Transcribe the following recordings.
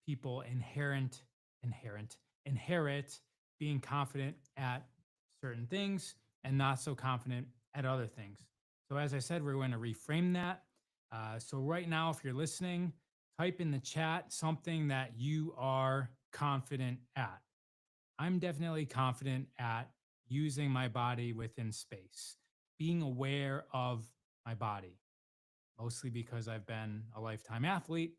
people inherit being confident at certain things and not so confident at other things. So, as I said, we're going to reframe that. So, right now, if you're listening, type in the chat something that you are confident at. I'm definitely confident at using my body within space, being aware of my body, mostly because I've been a lifetime athlete.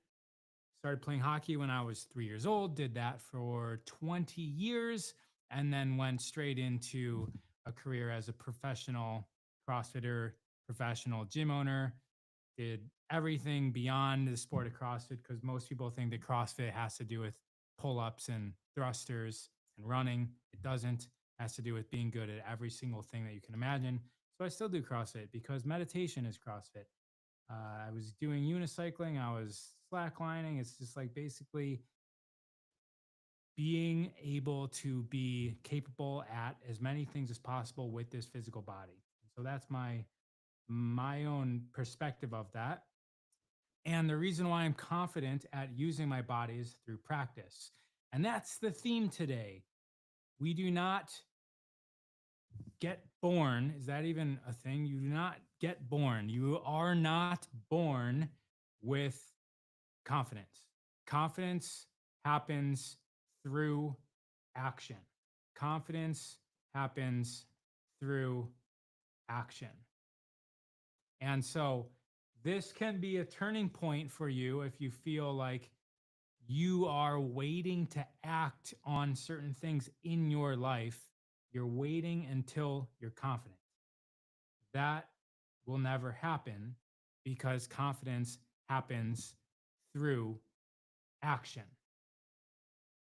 Started playing hockey when I was 3 years old, did that for 20 years, and then went straight into a career as a professional CrossFitter, professional gym owner. Did everything beyond the sport of CrossFit because most people think that CrossFit has to do with pull ups and thrusters and running. It doesn't. It has to do with being good at every single thing that you can imagine. So I still do CrossFit because meditation is CrossFit. I was doing unicycling. I was slacklining. It's just like basically being able to be capable at as many things as possible with this physical body. So that's my own perspective of that. And the reason why I'm confident at using my body is through practice. And that's the theme today. We do not get born. Is that even a thing? You do not get born. You are not born with confidence. Confidence happens through action. Confidence happens through action. And so this can be a turning point for you if you feel like you are waiting to act on certain things in your life. You're waiting until you're confident. That will never happen because confidence happens through action.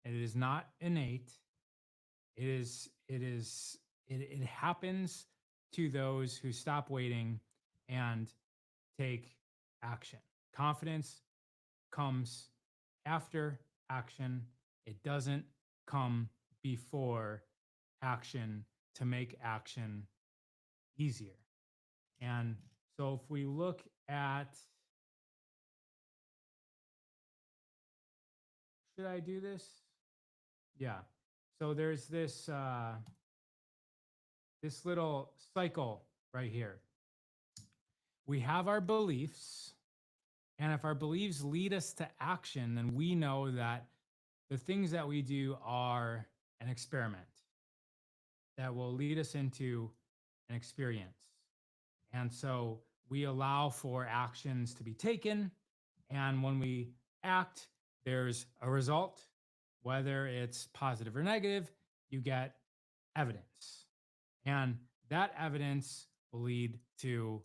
It is not innate. It happens to those who stop waiting and take action. Confidence comes after action. It doesn't come before action to make action easier. And so if we look at, should I do this? Yeah. So there's this little cycle right here. We have our beliefs, and if our beliefs lead us to action, then we know that the things that we do are an experiment that will lead us into an experience. And so we allow for actions to be taken. And when we act, there's a result, whether it's positive or negative, you get evidence. And that evidence will lead to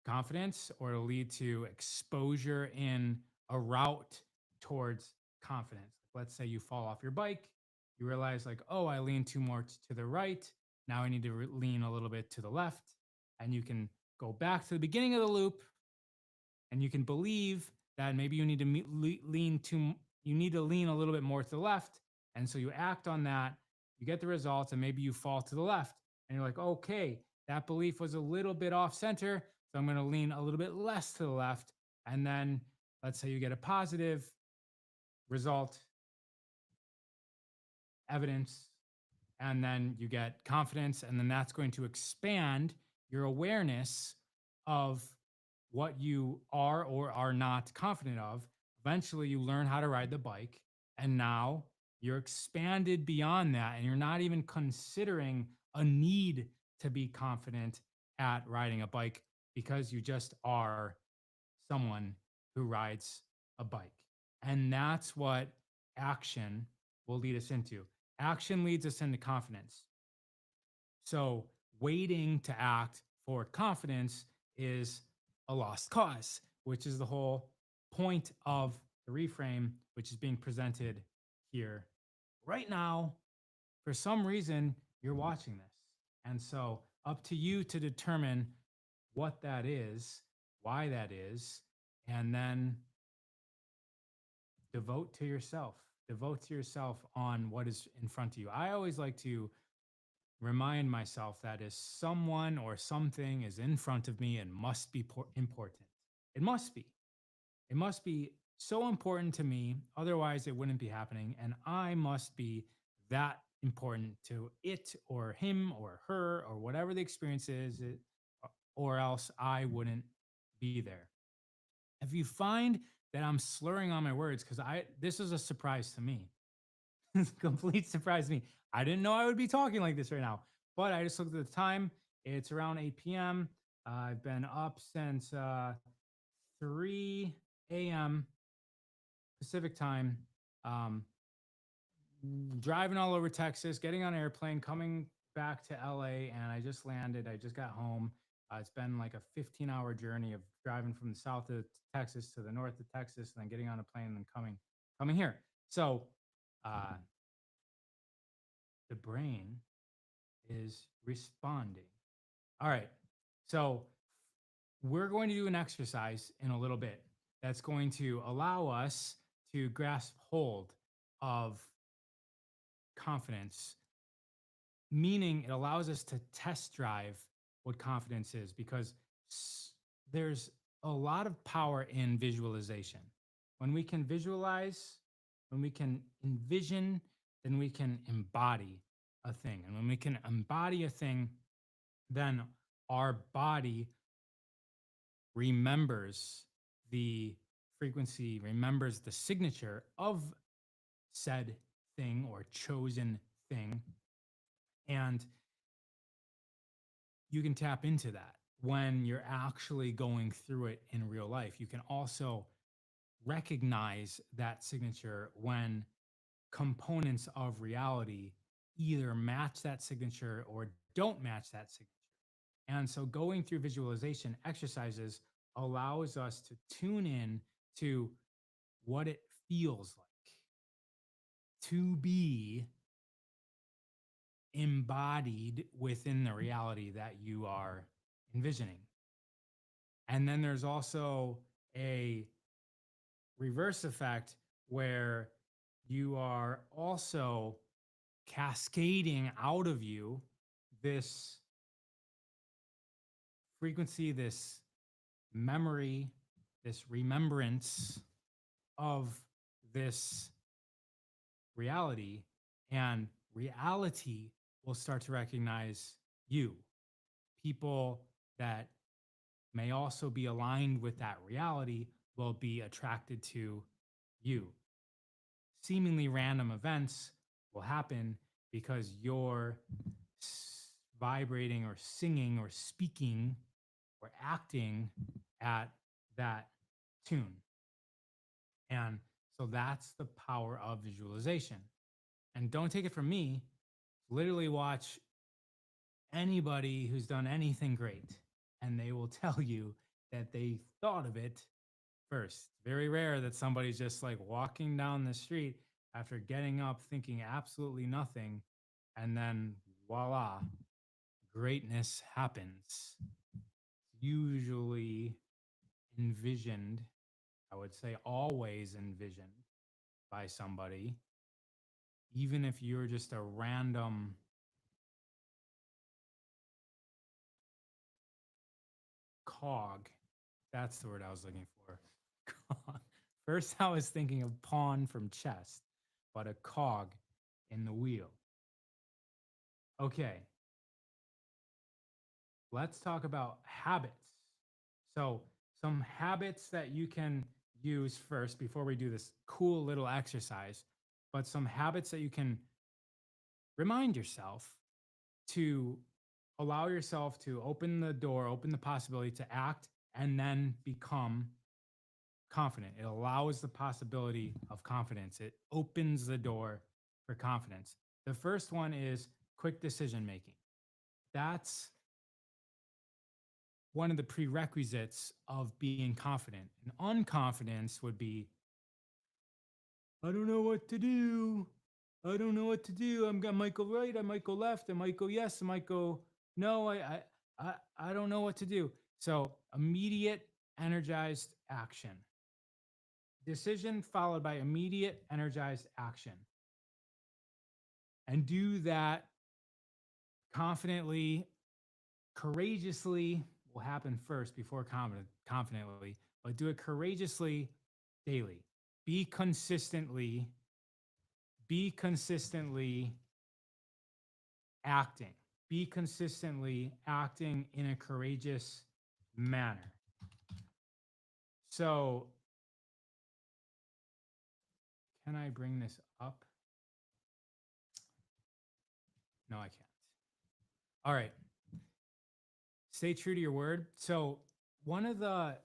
confidence or it'll lead to exposure in a route towards confidence. Let's say you fall off your bike, you realize, like, oh, I lean too much to the right. Now I need to lean a little bit to the left. And you can go back to the beginning of the loop and you can believe that maybe you need to lean a little bit more to the left. And so you act on that, you get the results, and maybe you fall to the left. And you're like, okay, that belief was a little bit off center. So I'm going to lean a little bit less to the left. And then let's say you get a positive result, evidence, and then you get confidence. And then that's going to expand your awareness of what you are or are not confident of. Eventually, you learn how to ride the bike. And now you're expanded beyond that. And you're not even considering a need to be confident at riding a bike because you just are someone who rides a bike. And that's what action will lead us into. Action leads us into confidence. So, waiting to act for confidence is a lost cause, which is the whole point of the reframe, which is being presented here right now. For some reason, you're watching this. And so, up to you to determine what that is, why that is, and then devote to yourself. Devote to yourself on what is in front of you. I always like to remind myself that if someone or something is in front of me and must be important, it must be. It must be so important to me. Otherwise, it wouldn't be happening. And I must be that important to it or him or her or whatever the experience is, or else I wouldn't be there. If you find that I'm slurring on my words, because this is a surprise to me, it's a complete surprise to me. I didn't know I would be talking like this right now, but I just looked at the time. It's around 8 p.m. I've been up since 3 a.m. Pacific time, um, driving all over Texas, getting on an airplane, coming back to LA, and I just landed. I just got home. It's been like a 15-hour journey of driving from the south of Texas to the north of Texas, and then getting on a plane and then coming here. So uh, the brain is responding. All right. So we're going to do an exercise in a little bit that's going to allow us to grasp hold of confidence, meaning it allows us to test drive what confidence is because there's a lot of power in visualization. When we can visualize, when we can envision, then we can embody a thing. And when we can embody a thing, then our body remembers the frequency, remembers the signature of said thing or chosen thing. And you can tap into that when you're actually going through it in real life. You can also recognize that signature when components of reality either match that signature or don't match that signature. And so going through visualization exercises allows us to tune in to what it feels like to be embodied within the reality that you are envisioning. And then there's also a reverse effect where you are also cascading out of you this frequency, this memory, this remembrance of this reality. And reality will start to recognize you. People that may also be aligned with that reality will be attracted to you. Seemingly random events will happen because you're vibrating or singing or speaking or acting at that tune. And so that's the power of visualization. And don't take it from me, literally watch anybody who's done anything great, and they will tell you that they thought of it first. Very rare that somebody's just like walking down the street after getting up thinking absolutely nothing, and then voila, greatness happens. Usually envisioned, I would say always envisioned by somebody, even if you're just a random cog. That's the word I was looking for. Cog. First, I was thinking of pawn from chess, but a cog in the wheel. Okay, let's talk about habits. So, some habits that you can use first before we do this cool little exercise, but some habits that you can remind yourself to allow yourself to open the door, open the possibility to act and then become confident. It allows the possibility of confidence. It opens the door for confidence. The first one is quick decision making. That's one of the prerequisites of being confident. And unconfidence would be, I don't know what to do. I don't know what to do. I might go right. I might go left. I might go yes. I might go no. I don't know what to do. So immediate energized action. Decision followed by immediate energized action. And do that confidently, courageously will happen first before confidently, but do it courageously daily. Be consistently, be consistently acting. Be consistently acting in a courageous manner. So, can I bring this up? No, I can't. All right. Stay true to your word. So, one of the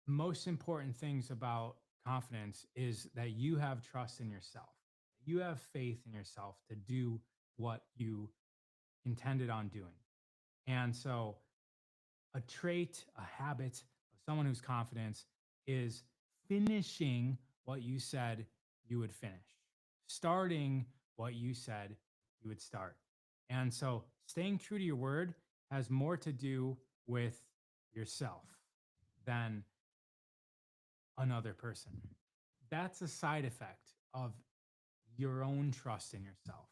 most important things about confidence is that you have trust in yourself. You have faith in yourself to do what you intended on doing. And so, a trait, a habit of someone who's confident is finishing what you said you would finish, starting what you said you would start. And so staying true to your word has more to do with yourself than another person. That's a side effect of your own trust in yourself.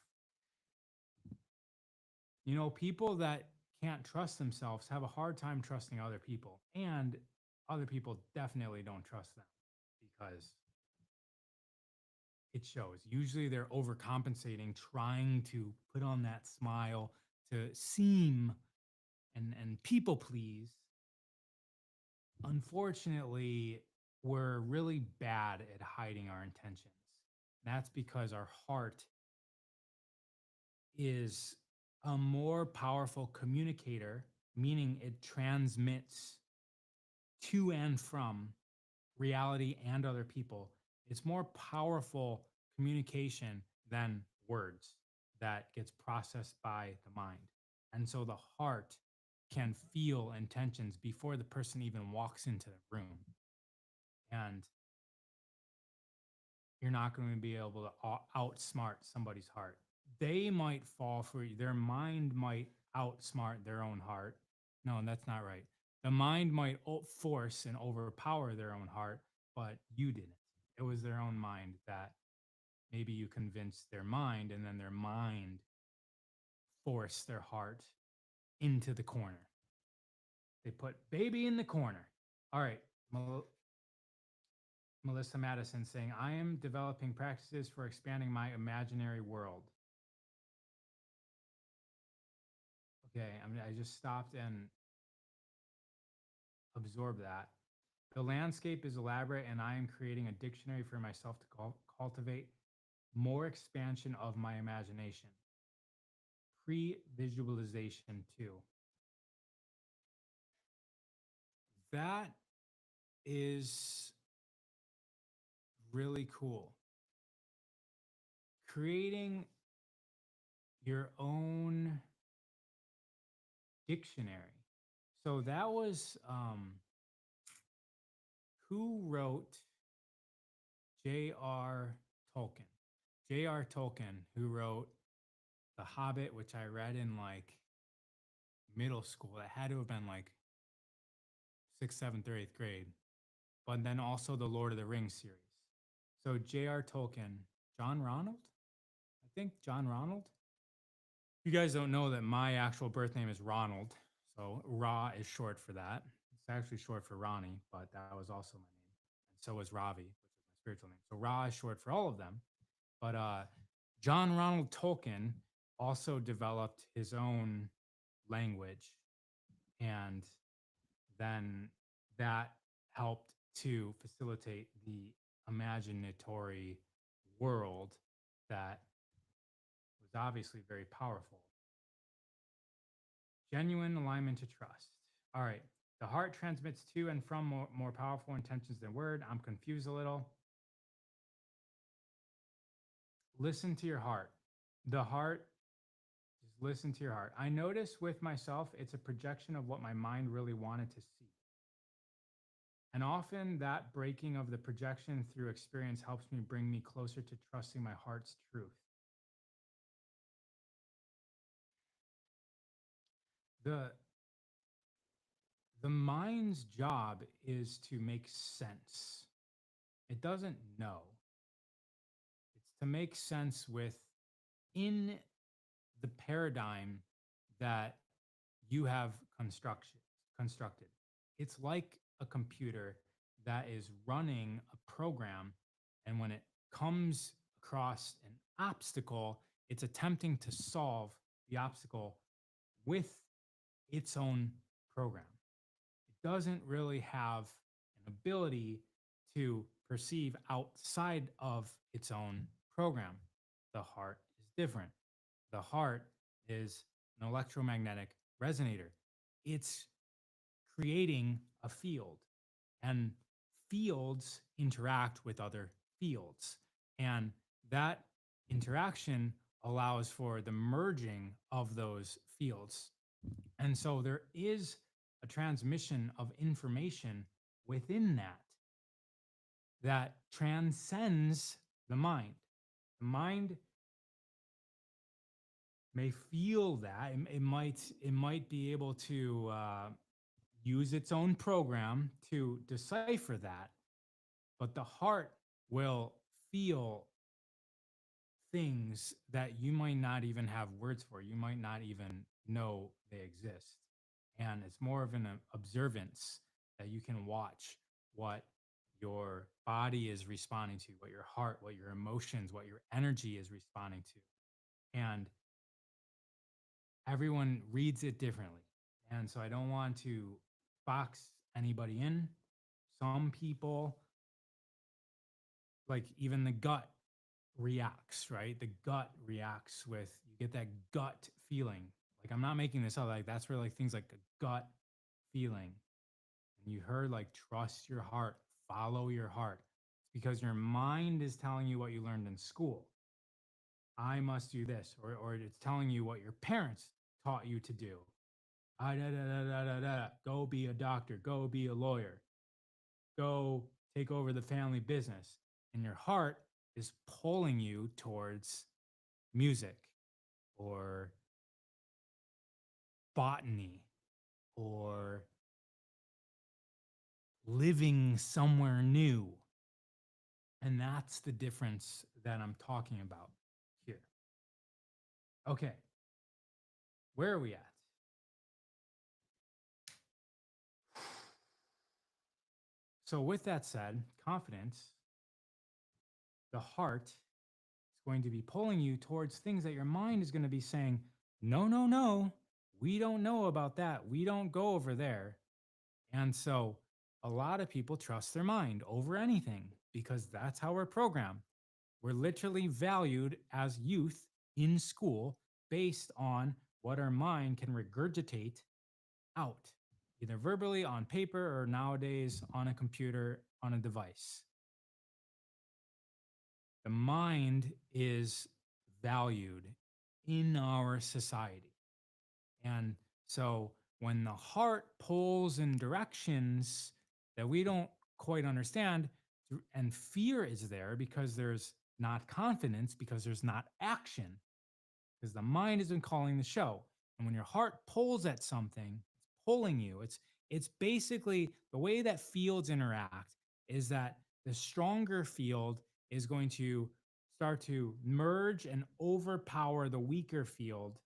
You know, people that can't trust themselves have a hard time trusting other people, and other people definitely don't trust them because it shows. Usually they're overcompensating, trying to put on that smile to seem and people please. Unfortunately, we're really bad at hiding our intentions. That's because our heart is a more powerful communicator, meaning it transmits to and from reality and other people. It's more powerful communication than words that gets processed by the mind. And so the heart can feel intentions before the person even walks into the room. And you're not going to be able to outsmart somebody's heart. They might fall for you. Their mind might outsmart their own heart. No, that's not right. The mind might force and overpower their own heart, but you didn't. It was their own mind that maybe you convinced their mind, and then their mind forced their heart into the corner. They put baby in the corner. All right. Melissa Madison saying, I am developing practices for expanding my imaginary world. Okay, I just stopped and absorb that. The landscape is elaborate, and I am creating a dictionary for myself to cultivate more expansion of my imagination. Pre visualization, too. That is really cool. Creating your own dictionary. So that was who wrote J.R. Tolkien. J.R. Tolkien, who wrote The Hobbit, which I read in like middle school. It had to have been like sixth, seventh, or eighth grade. But then also the Lord of the Rings series. So J.R. Tolkien, John Ronald? I think John Ronald. You guys don't know that my actual birth name is Ronald. So Ra is short for that. It's actually short for Ronnie, but that was also my name. And so was Ravi, which is my spiritual name. So Ra is short for all of them. But John Ronald Tolkien also developed his own language. And then that helped to facilitate the imaginatory world that was obviously very powerful. Genuine alignment to trust. All right. The heart transmits to and from more powerful intentions than word. I'm confused a little. Listen to your heart. The heart, just listen to your heart. I notice with myself, it's a projection of what my mind really wanted to see. And often that breaking of the projection through experience helps me bring me closer to trusting my heart's truth. The the mind's job is to make sense. It doesn't know. It's to make sense with in the paradigm that you have constructed. It's like a computer that is running a program, And when it comes across an obstacle, it's attempting to solve the obstacle with its own program. It doesn't really have an ability to perceive outside of its own program. The heart is different. The heart is an electromagnetic resonator. It's creating a field, and fields interact with other fields. And that interaction allows for the merging of those fields. And so there is a transmission of information within that transcends the mind. The mind may feel that it might be able to use its own program to decipher that, but the heart will feel things that you might not even have words for. You might not even know they exist. And it's more of an observance that you can watch what your body is responding to, what your heart, what your emotions, what your energy is responding to. And everyone reads it differently. And so I don't want to box anybody in. Some people, like even the gut reacts, right? The gut reacts with, you get that gut feeling. Like I'm not making this up. Like that's where like things like a gut feeling. And you heard like trust your heart, follow your heart. It's because your mind is telling you what you learned in school. I must do this, or it's telling you what your parents taught you to do. Ah, da, da, da, da, da, da. Go be a doctor, go be a lawyer, go take over the family business. And your heart is pulling you towards music or botany or living somewhere new. And that's the difference that I'm talking about here. Okay, where are we at? So, with that said, confidence, the heart is going to be pulling you towards things that your mind is going to be saying, no, no, no, we don't know about that. We don't go over there. And so, a lot of people trust their mind over anything because that's how we're programmed. We're literally valued as youth in school based on what our mind can regurgitate out, either verbally on paper or nowadays on a computer, on a device. The mind is valued in our society. And so when the heart pulls in directions that we don't quite understand, and fear is there because there's not confidence, because there's not action, because the mind isn't calling the show. And when your heart pulls at something, it's pulling you. It's basically the way that fields interact is that the stronger field is going to start to merge and overpower the weaker field,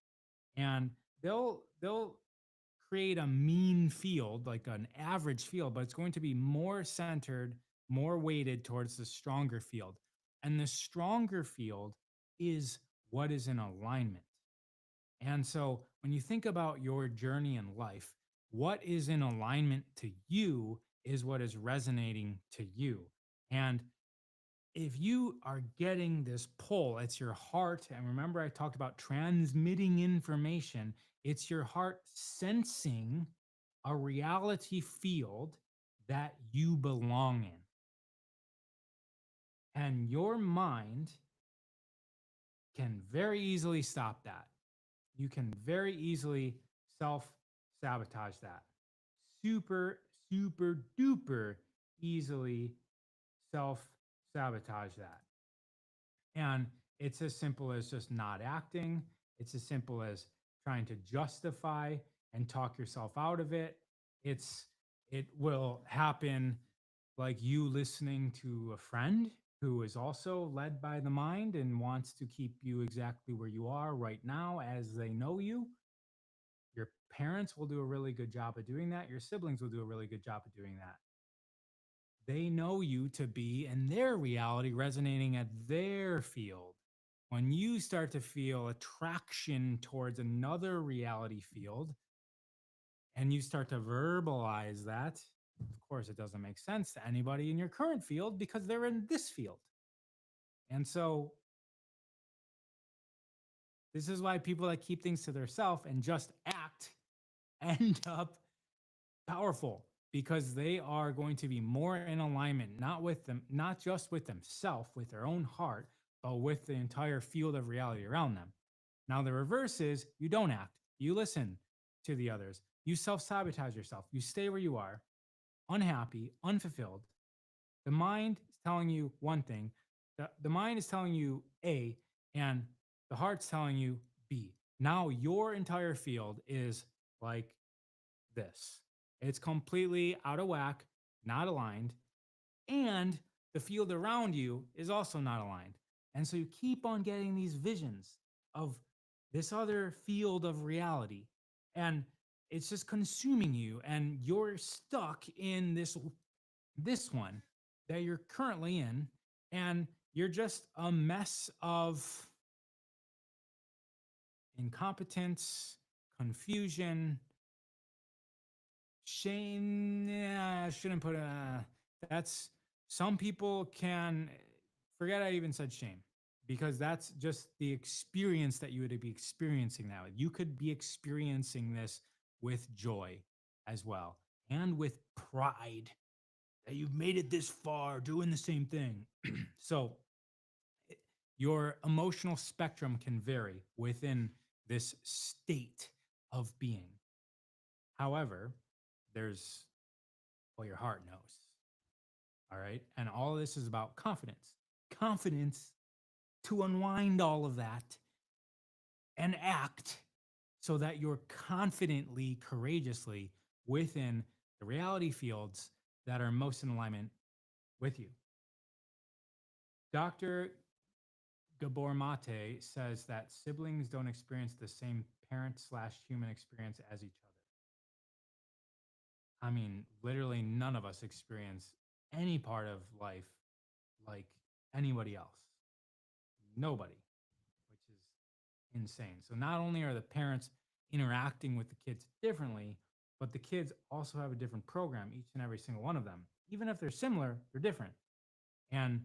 and they'll create a mean field, like an average field, but it's going to be more centered, more weighted towards the stronger field. And the stronger field is what is in alignment. And so when you think about your journey in life, what is in alignment to you is what is resonating to you. And if you are getting this pull, it's your heart. And remember, I talked about transmitting information. It's your heart sensing a reality field that you belong in. And your mind can very easily stop that. You can very easily self sabotage that. Super, super duper easily self sabotage that. And it's as simple as just not acting. It's as simple as trying to justify and talk yourself out of it. It will happen like you listening to a friend who is also led by the mind and wants to keep you exactly where you are right now as they know you. Your parents will do a really good job of doing that. Your siblings will do a really good job of doing that. They know you to be in their reality resonating at their field. When you start to feel attraction towards another reality field and you start to verbalize that, of course, it doesn't make sense to anybody in your current field because they're in this field. And so, this is why people that keep things to themselves and just act end up powerful because they are going to be more in alignment, not with them, not just with themselves, with their own heart, but with the entire field of reality around them. Now, the reverse is you don't act, you listen to the others, you self sabotage yourself, you stay where you are, unhappy, unfulfilled. The mind is telling you one thing, the mind is telling you A, and the heart's telling you B. Now, your entire field is like this. It's completely out of whack, not aligned, and the field around you is also not aligned. And so you keep on getting these visions of this other field of reality, and it's just consuming you, and you're stuck in this one that you're currently in, and you're just a mess of incompetence, confusion, shame. Yeah, I shouldn't put that's some people can forget I even said shame because that's just the experience that you would be experiencing now. You could be experiencing this with joy as well and with pride that you've made it this far doing the same thing. So your emotional spectrum can vary within this state of being. However, there's what your heart knows. All right. And all of this is about confidence. Confidence to unwind all of that and act so that you're confidently, courageously within the reality fields that are most in alignment with you. Dr. Gabor Mate says that siblings don't experience the same parent slash human experience as each other. I mean, literally none of us experience any part of life like anybody else. Nobody, which is insane. So not only are the parents interacting with the kids differently, but the kids also have a different program, each and every single one of them. Even if they're similar, they're different. And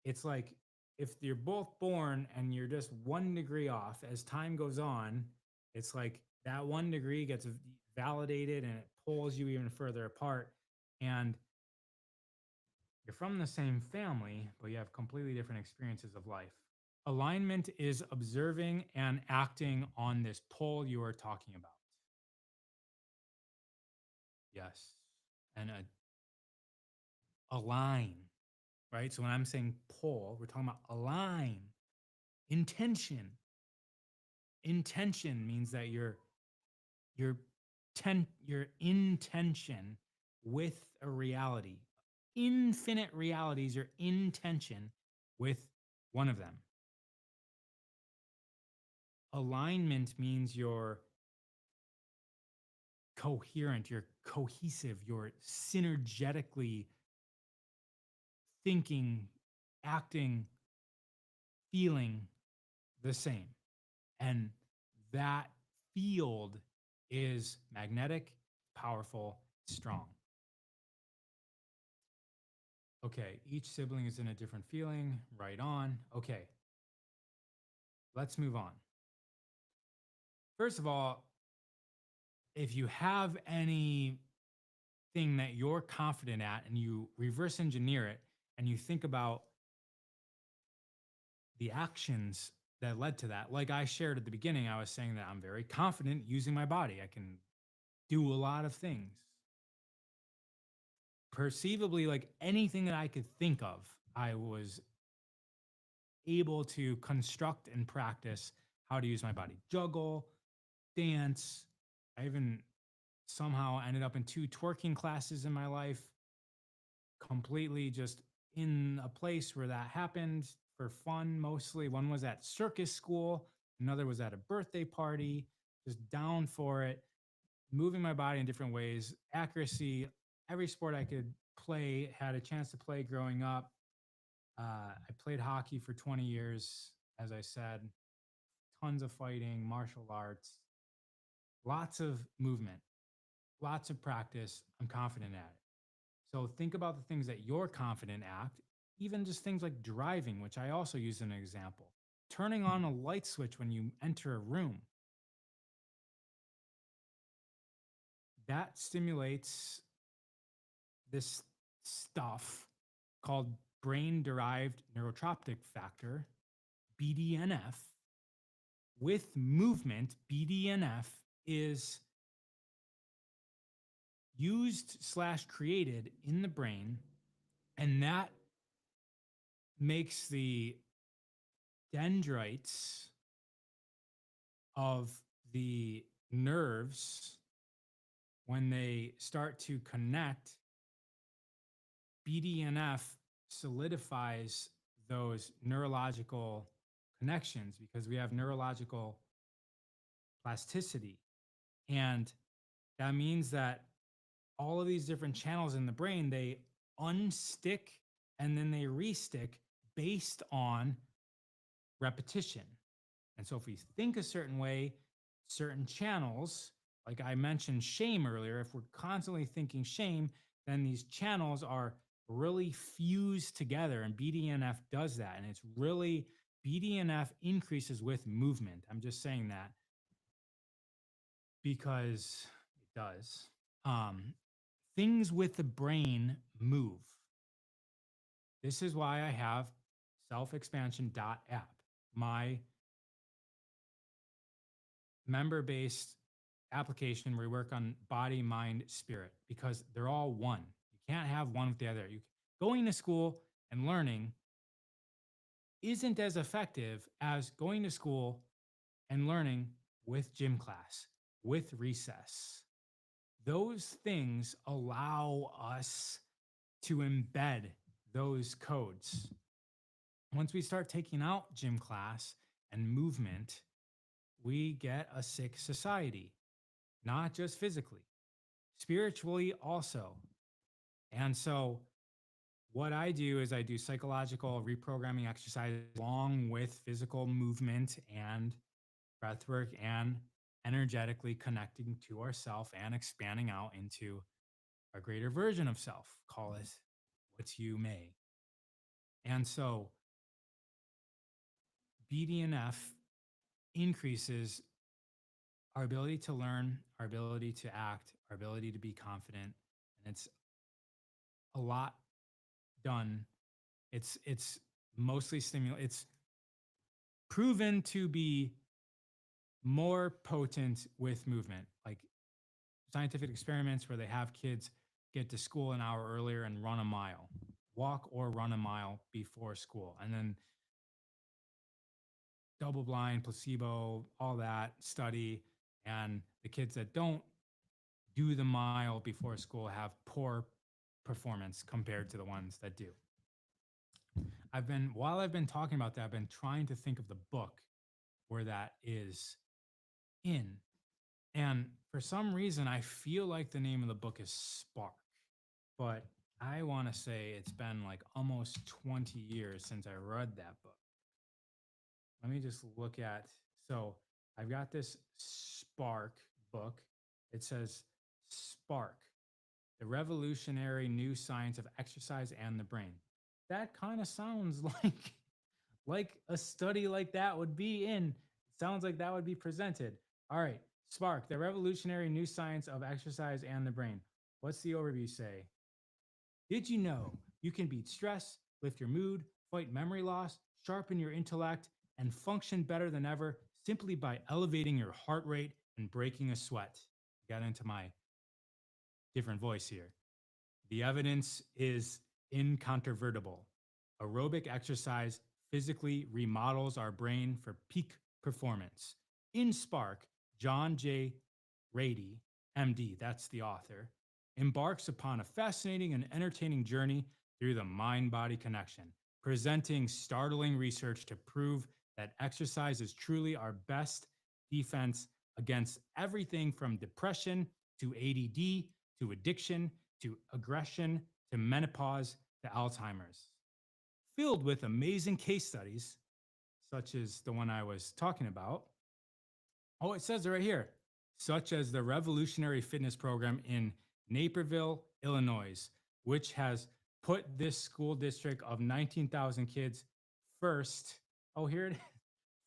it's like if you're both born and you're just 1 degree off, as time goes on, it's like that 1 degree gets validated and it pulls you even further apart. And you're from the same family, but you have completely different experiences of life. Alignment is observing and acting on this pull you are talking about. Yes. And align, right? So when I'm saying pull, we're talking about align, intention. Intention means that your your intention with a reality. Infinite realities, your intention with one of them. Alignment means you're coherent, you're cohesive, you're synergetically thinking, acting, feeling the same. And that field is magnetic, powerful, strong. Okay, each sibling is in a different feeling. Right on. Okay, let's move on. First of all, if you have anything that you're confident at and you reverse engineer it and you think about the actions that led to that, like I shared at the beginning, I was saying that I'm very confident using my body. I can do a lot of things. Perceivably, like anything that I could think of, I was able to construct and practice how to use my body, juggle, dance. I even somehow ended up in 2 twerking classes in my life, completely just in a place where that happened for fun mostly. One was at circus school, another was at a birthday party, just down for it, moving my body in different ways, accuracy, every sport I could play, had a chance to play growing up. I played hockey for 20 years, as I said, tons of fighting, martial arts, lots of movement, lots of practice. I'm confident at it. So think about the things that you're confident at, even just things like driving, which I also use as an example. Turning on a light switch when you enter a room, that stimulates this stuff called brain derived neurotrophic factor, BDNF. With movement, BDNF is used slash created in the brain, and that makes the dendrites of the nerves, when they start to connect, BDNF solidifies those neurological connections because we have neurological plasticity. And that means that all of these different channels in the brain, they unstick and then they restick based on repetition. And so if we think a certain way, certain channels, like I mentioned shame earlier, if we're constantly thinking shame, then these channels are really fused together, and BDNF does that. And it's really, BDNF increases with movement. I'm just saying that because it does. Things with the brain move. This is why I have selfexpansion.app, my member based application where we work on body, mind, spirit, because they're all one. You can't have one with the other. Going to school and learning isn't as effective as going to school and learning with gym class, with recess. Those things allow us to embed those codes. Once we start taking out gym class and movement, we get a sick society, not just physically, spiritually also. And so, what I do is I do psychological reprogramming exercises along with physical movement and breath work and energetically connecting to ourself and expanding out into a greater version of self. Call it what you may. And so BDNF increases our ability to learn, our ability to act, our ability to be confident. And it's a lot done. It's mostly stimulate. It's proven to be more potent with movement. Like scientific experiments where they have kids get to school an hour earlier and run a mile, walk or run a mile before school. And then double blind, placebo, all that study. And the kids that don't do the mile before school have poor performance compared to the ones that do. While I've been talking about that, I've been trying to think of the book where that is in. And for some reason, I feel like the name of the book is Spark, but I want to say it's been like almost 20 years since I read that book. Let me just look at, so I've got this Spark book. It says Spark, the revolutionary new science of exercise and the brain. That kind of sounds like a study like that would be in. It sounds like that would be presented. All right, Spark, the revolutionary new science of exercise and the brain. What's the overview say? Did you know you can beat stress, lift your mood, fight memory loss, sharpen your intellect, and function better than ever simply by elevating your heart rate and breaking a sweat? Got into my different voice here. The evidence is incontrovertible. Aerobic exercise physically remodels our brain for peak performance. In Spark, John J. Rady, MD, that's the author, embarks upon a fascinating and entertaining journey through the mind body connection, presenting startling research to prove that exercise is truly our best defense against everything from depression to ADD to addiction to aggression to menopause to Alzheimer's, filled with amazing case studies, such as the one I was talking about. Oh, it says it right here, such as the revolutionary fitness program in Naperville, Illinois, which has put this school district of 19,000 kids first. Oh, here it is.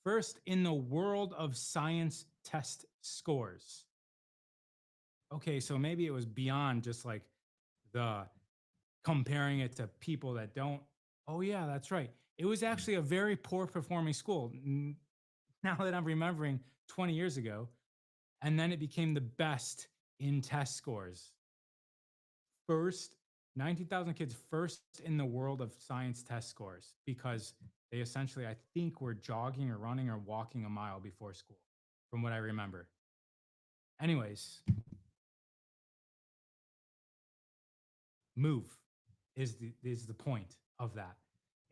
First in the world of science test scores. Okay, so maybe it was beyond just like the comparing it to people that don't. Oh, yeah, that's right. It was actually a very poor performing school. Now that I'm remembering 20 years ago, and then it became the best in test scores. First, 19,000 kids first in the world of science test scores because they essentially, I think, were jogging or running or walking a mile before school, from what I remember. Anyways, move is the point of that.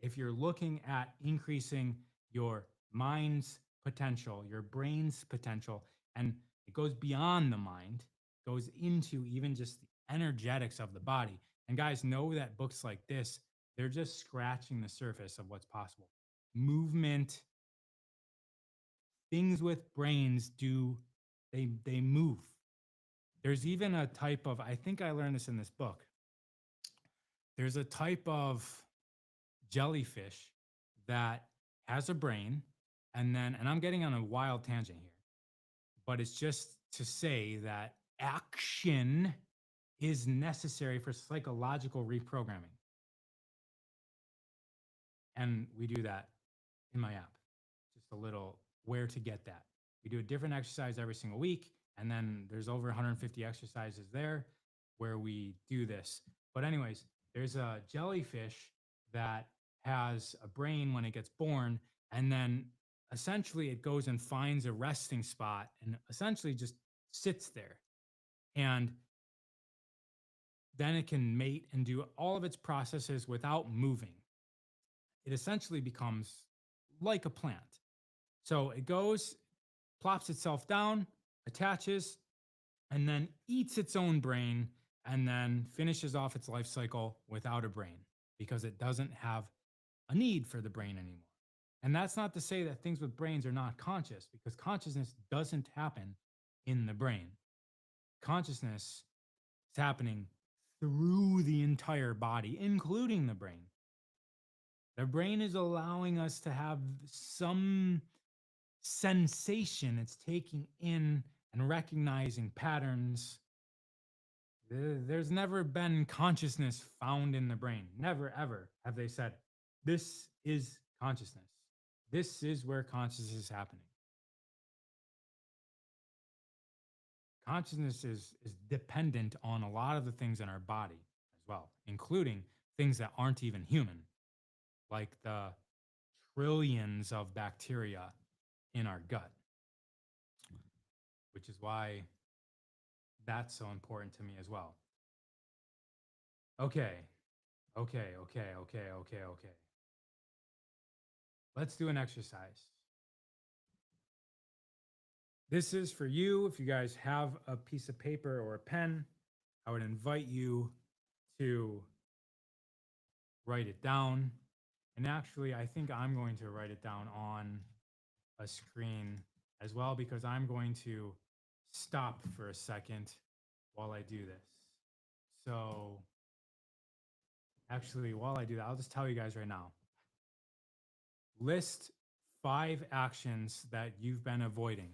If you're looking at increasing your mind's potential, your brain's potential, and it goes beyond the mind, goes into even just the energetics of the body. And guys, know that books like this, they're just scratching the surface of what's possible. Movement, things with brains do, they move. There's even a type of, I think I learned this in this book. There's a type of jellyfish that has a brain, and I'm getting on a wild tangent here, but it's just to say that action is necessary for psychological reprogramming. And we do that in my app. Just a little where to get that. We do a different exercise every single week, and then there's over 150 exercises there where we do this. But anyways, there's a jellyfish that has a brain when it gets born, and then essentially it goes and finds a resting spot and essentially just sits there. And then it can mate and do all of its processes without moving. It essentially becomes like a plant. So it goes, plops itself down, attaches, and then eats its own brain, and then finishes off its life cycle without a brain because it doesn't have a need for the brain anymore. And that's not to say that things with brains are not conscious, because consciousness doesn't happen in the brain. Consciousness is happening through the entire body, including the brain. The brain is allowing us to have some sensation. It's taking in and recognizing patterns. There's never been consciousness found in the brain. Never, ever have they said, this is consciousness. This is where consciousness is happening. Consciousness is dependent on a lot of the things in our body as well, including things that aren't even human, like the trillions of bacteria in our gut, which is why that's so important to me as well. Okay, okay. Let's do an exercise. This is for you. If you guys have a piece of paper or a pen, I would invite you to write it down. And actually, I think I'm going to write it down on a screen as well, because I'm going to stop for a second while I do this. So, actually, while I do that, I'll just tell you guys right now. List 5 actions that you've been avoiding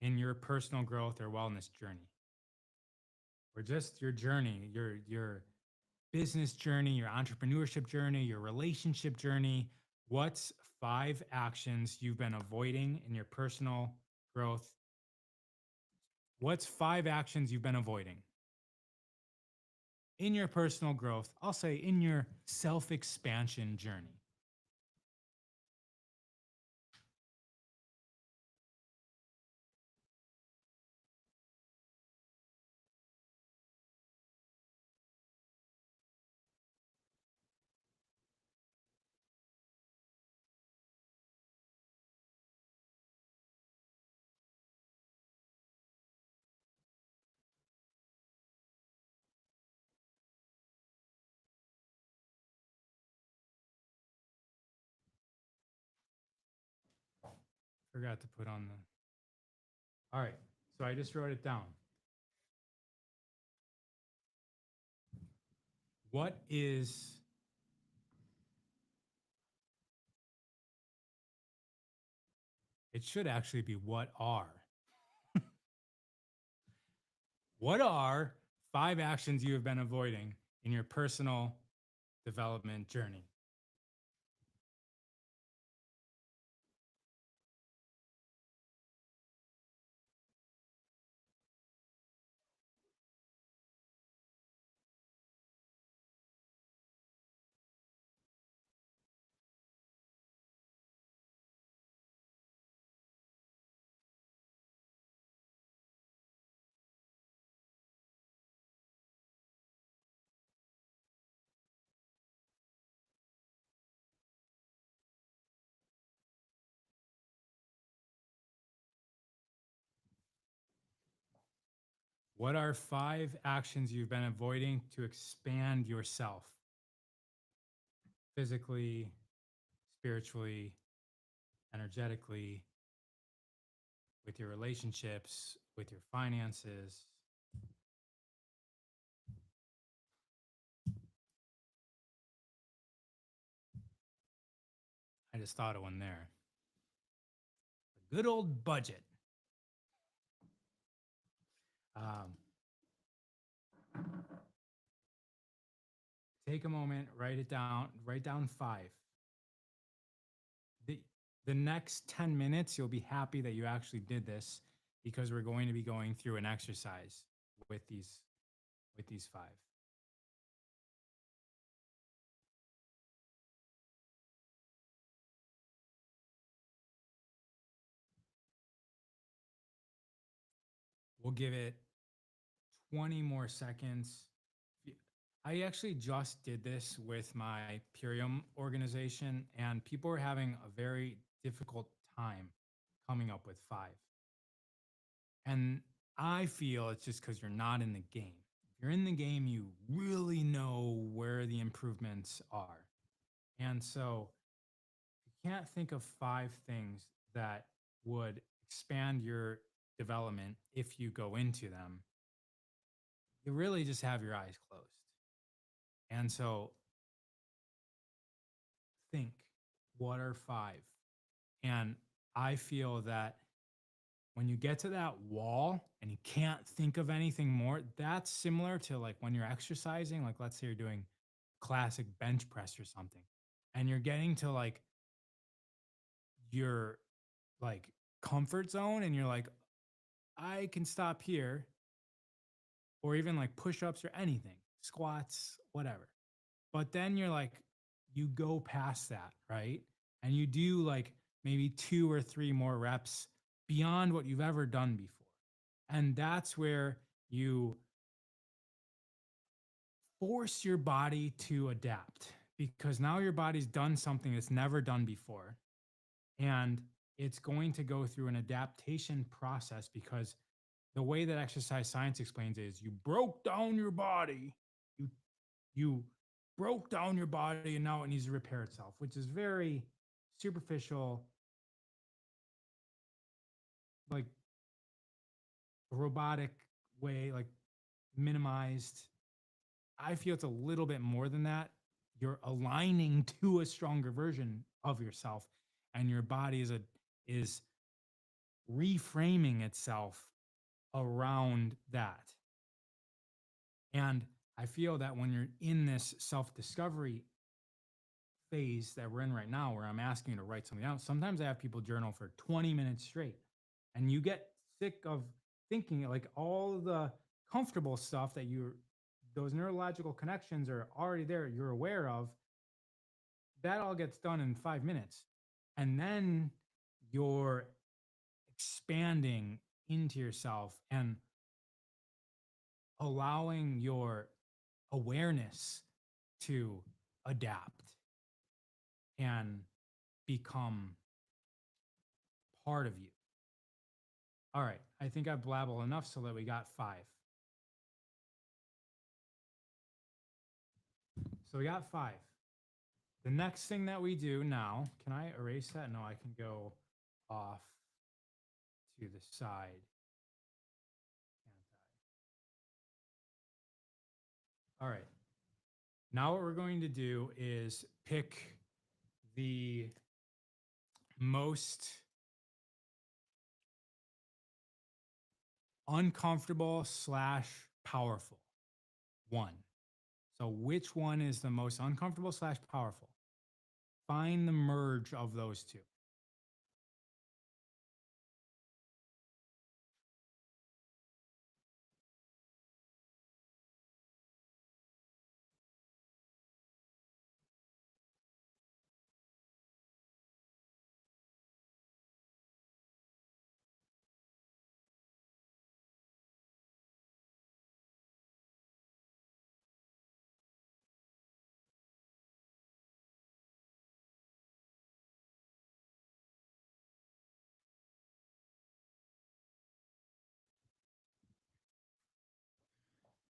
in your personal growth or wellness journey, or just your journey, your business journey, your entrepreneurship journey, your relationship journey. What's 5 actions you've been avoiding in your personal growth? What's 5 actions you've been avoiding in your personal growth? I'll say in your self expansion journey. Forgot to put on the. All right. So I just wrote it down. What is it should actually be what are 5 actions you have been avoiding in your personal development journey? What are 5 actions you've been avoiding to expand yourself physically, spiritually, energetically, with your relationships, with your finances? I just thought of one there. A good old budget. Um, Take a moment, write down 5. The, the next 10 minutes, you'll be happy that you actually did this because we're going to be going through an exercise with these 5. We'll give it 20 more seconds. I actually just did this with my Purium organization, and people are having a very difficult time coming up with 5. And I feel it's just because you're not in the game. If you're in the game, you really know where the improvements are. And so you can't think of 5 things that would expand your development if you go into them. You really just have your eyes closed. And so think, what are 5? And I feel that when you get to that wall and you can't think of anything more, that's similar to like when you're exercising. Like, let's say you're doing classic bench press or something, and you're getting to like your like comfort zone, and you're like, I can stop here, or even like push ups or anything, squats, whatever. But then you're like, you go past that, right? And you do like maybe 2 or 3 more reps beyond what you've ever done before. And that's where you force your body to adapt because now your body's done something it's never done before. And it's going to go through an adaptation process because the way that exercise science explains it is you broke down your body. You broke down your body and now it needs to repair itself, which is very superficial, like robotic way, like minimized. I feel it's a little bit more than that. You're aligning to a stronger version of yourself, and your body is reframing itself around that. And I feel that when you're in this self-discovery phase that we're in right now, where I'm asking you to write something out, sometimes I have people journal for 20 minutes straight, and you get sick of thinking like all the comfortable stuff that those neurological connections are already there, you're aware of, that all gets done in 5 minutes. And then you're expanding into yourself and allowing your awareness to adapt and become part of you. All right. I think I've blabbled enough so that we got 5. So we got 5. The next thing that we do now, can I erase that? No, I can go off to the side, can't I? All right. Now what we're going to do is pick the most uncomfortable slash powerful one. So which one is the most uncomfortable slash powerful? Find the merge of those two.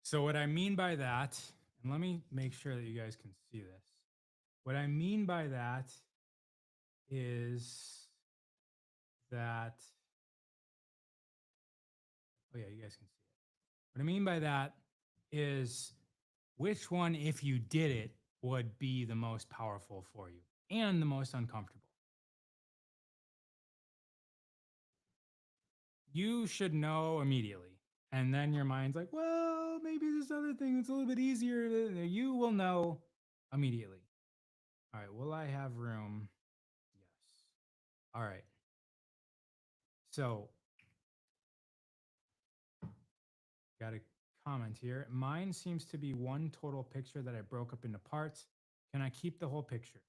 So what I mean by that, and let me make sure that you guys can see this. What I mean by that is that, oh yeah, you guys can see it. What I mean by that is which one, if you did it, would be the most powerful for you and the most uncomfortable. You should know immediately. And then your mind's like, well, maybe this other thing is a little bit easier. You will know immediately. All right. Will I have room? Yes. All right. So, got a comment here. Mine seems to be one total picture that I broke up into parts. Can I keep the whole picture?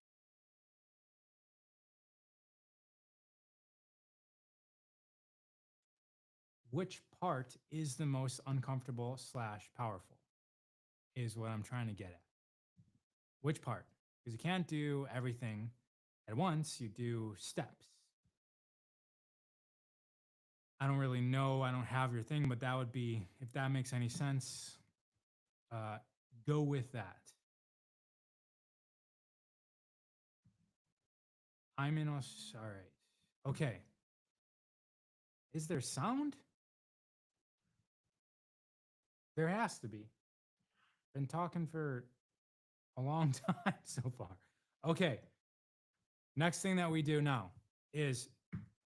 Which part is the most uncomfortable slash powerful? Is what I'm trying to get at. Which part? Because you can't do everything at once, you do steps. I don't really know. I don't have your thing, but that would be, if that makes any sense, uh, go with that. I'm in us. All right. Okay. Is there sound? There has to be. Been talking for a long time so far. Okay. Next thing that we do now is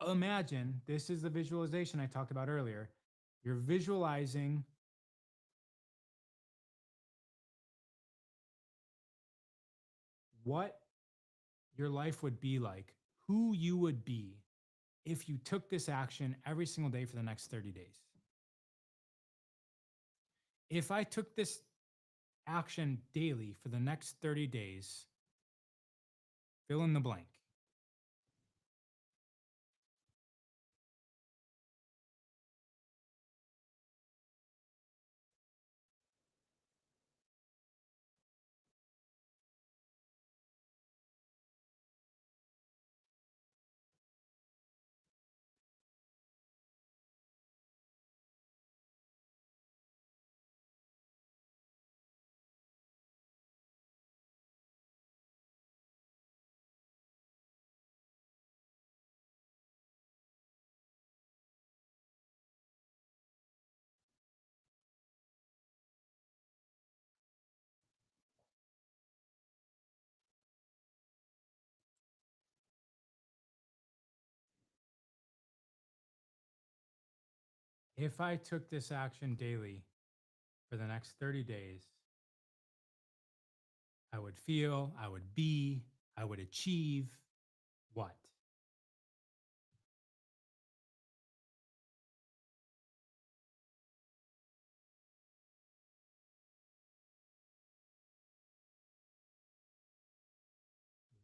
imagine this is the visualization I talked about earlier. You're visualizing what your life would be like, who you would be if you took this action every single day for the next 30 days. If I took this action daily for the next 30 days, fill in the blank. If I took this action daily for the next 30 days, I would feel, I would be, I would achieve what?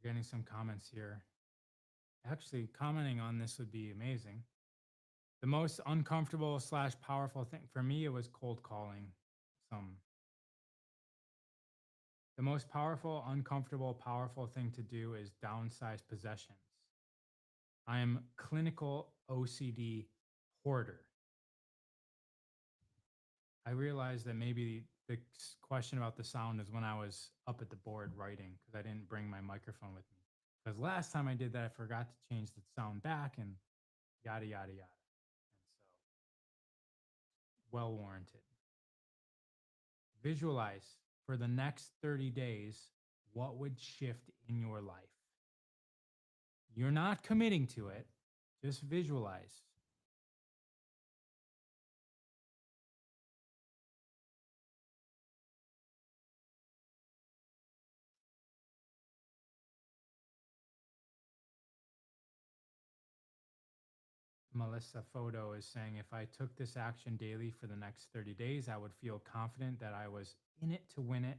We're getting some comments here. Actually, commenting on this would be amazing. The most uncomfortable slash powerful thing for me, it was cold calling some. The most powerful, uncomfortable, powerful thing to do is downsize possessions. I am clinical OCD hoarder. I realized that maybe the question about the sound is when I was up at the board writing because I didn't bring my microphone with me. Because last time I did that, I forgot to change the sound back and yada, yada, yada. well warranted. Visualize for the next 30 days what would shift in your life. You're not committing to it, just visualize. Melissa Photo is saying if I took this action daily for the next 30 days, I would feel confident that I was in it to win it,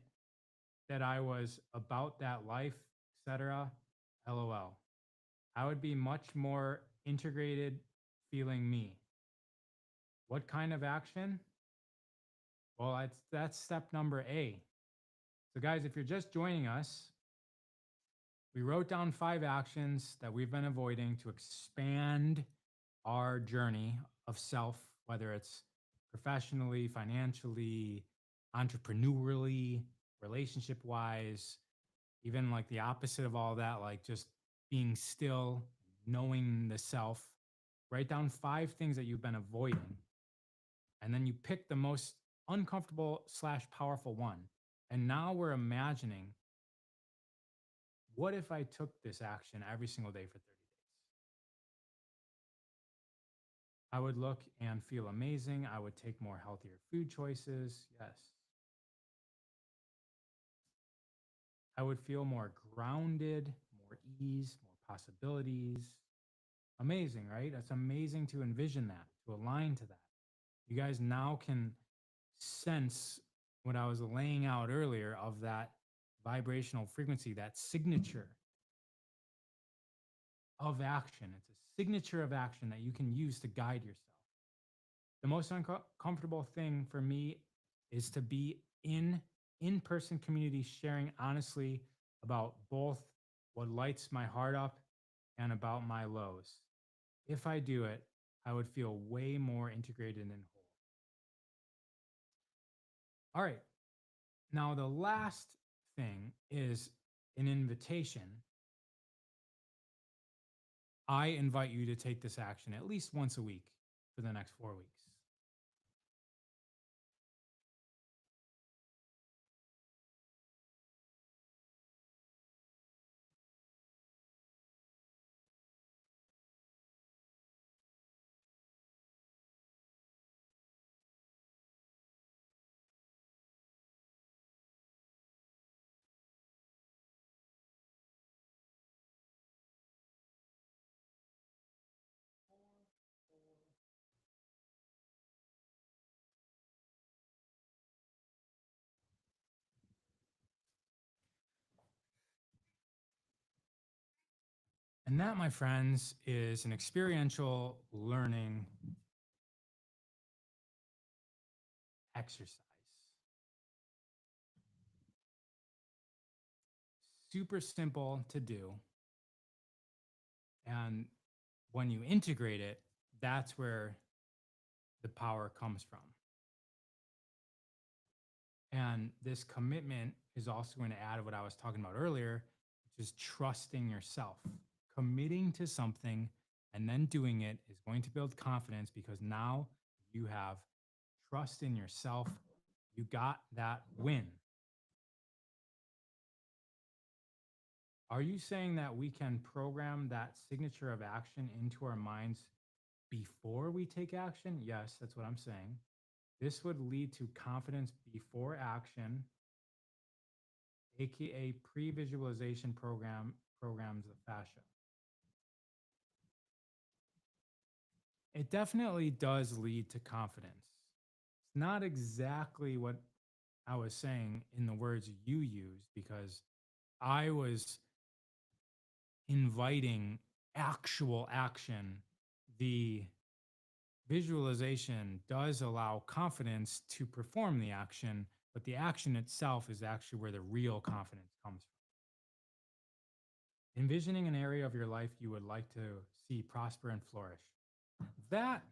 that I was about that life, etc. LOL. I would be much more integrated feeling me. What kind of action? Well, that's step number A. So, guys, if you're just joining us, we wrote down 5 actions that we've been avoiding to expand our journey of self, whether it's professionally, financially, entrepreneurially, relationship wise, even like the opposite of all that, like just being still, knowing the self. Write down 5 things that you've been avoiding, and then you pick the most uncomfortable slash powerful one. And now we're imagining, what if I took this action every single day for 30 days? I would look and feel amazing. I would take more healthier food choices. Yes. I would feel more grounded, more ease, more possibilities. Amazing, right? It's amazing to envision that, to align to that. You guys now can sense what I was laying out earlier of that vibrational frequency, that signature of action. It's a signature of action that you can use to guide yourself. The most uncomfortable thing for me is to be in-person community, sharing honestly about both what lights my heart up and about my lows. If I do it, I would feel way more integrated and whole. All right. Now, the last thing is an invitation. I invite you to take this action at least once a week for the next 4 weeks. And that, my friends, is an experiential learning exercise. Super simple to do. And when you integrate it, that's where the power comes from. And this commitment is also going to add what I was talking about earlier, which is trusting yourself. Committing to something and then doing it is going to build confidence because now you have trust in yourself. You got that win. Are you saying that we can program that signature of action into our minds before we take action? Yes, that's what I'm saying. This would lead to confidence before action, aka pre-visualization programs of fascia. It definitely does lead to confidence. It's not exactly what I was saying in the words you used because I was inviting actual action. The visualization does allow confidence to perform the action, but the action itself is actually where the real confidence comes from. Envisioning an area of your life you would like to see prosper and flourish. That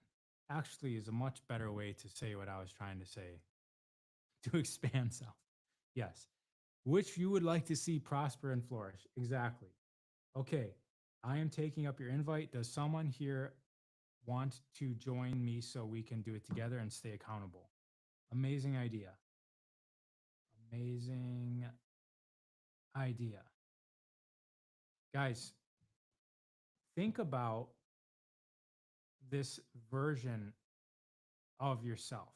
actually is a much better way to say what I was trying to say, to expand self. Yes. Which you would like to see prosper and flourish. Exactly. Okay. I am taking up your invite. Does someone here want to join me so we can do it together and stay accountable. Amazing idea. Amazing idea. Guys, think about this version of yourself.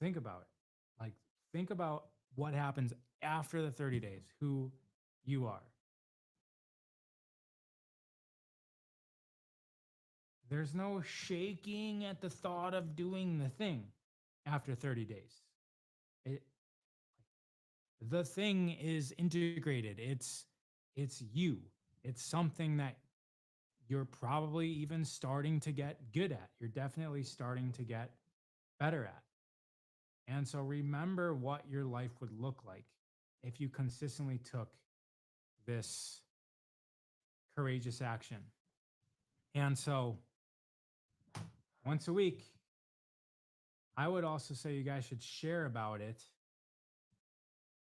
Think about it. Like, think about what happens after the 30 days, who you are. There's no shaking at the thought of doing the thing after 30 days. It, the thing is integrated. It's you. It's something that you're probably even starting to get good at. You're definitely starting to get better at. And so remember what your life would look like if you consistently took this courageous action. And so once a week, I would also say you guys should share about it,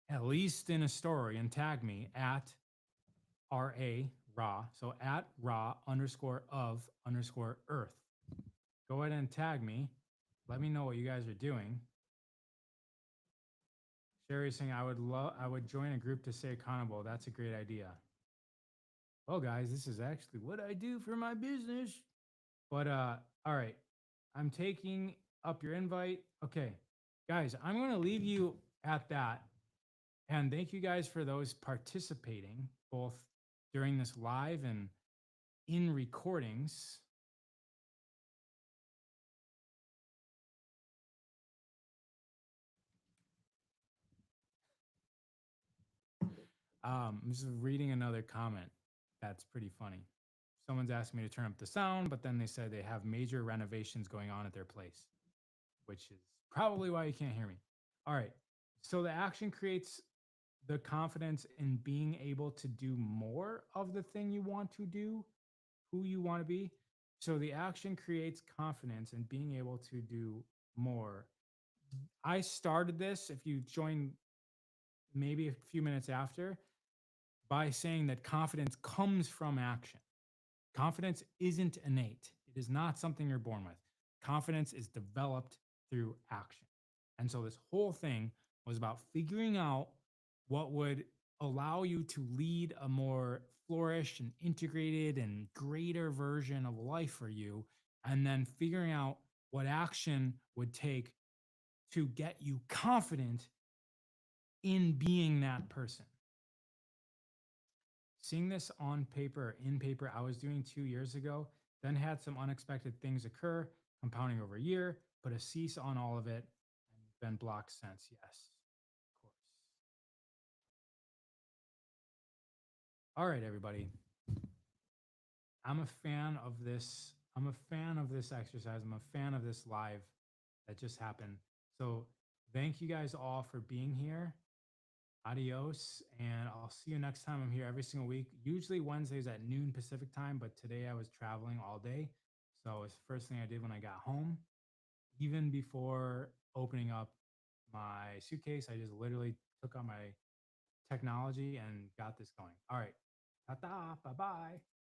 at least in a story, and tag me at raw. So at raw underscore of underscore earth. Go ahead and tag me. Let me know what you guys are doing. Sherry's saying I would join a group to stay accountable. That's a great idea. Well, guys, this is actually what I do for my business. But all right. I'm taking up your invite. Okay. Guys, I'm going to leave you at that. And thank you guys for those participating both during this live and in recordings. I'm just reading another comment that's pretty funny. Someone's asked me to turn up the sound, but then they said they have major renovations going on at their place, which is probably why you can't hear me. All right. So the action creates the confidence in being able to do more of the thing you want to do, who you want to be. So the action creates confidence in being able to do more. I started this, if you join maybe a few minutes after, by saying that confidence comes from action. Confidence isn't innate, it is not something you're born with. Confidence is developed through action. And so this whole thing was about figuring out what would allow you to lead a more flourished and integrated and greater version of life for you. And then figuring out what action would take to get you confident in being that person. Seeing this on paper, in paper, I was doing 2 years ago, then had some unexpected things occur, compounding over a year, put a cease on all of it, and been blocked since. Yes, of course. All right, everybody. I'm a fan of this. I'm a fan of this exercise. I'm a fan of this live that just happened. So thank you guys all for being here. Adios. And I'll see you next time. I'm here every single week, usually Wednesdays at noon Pacific time. But today I was traveling all day. So it's the first thing I did when I got home. Even before opening up my suitcase, I just literally took on my technology and got this going. All right. Ta ta. Bye bye.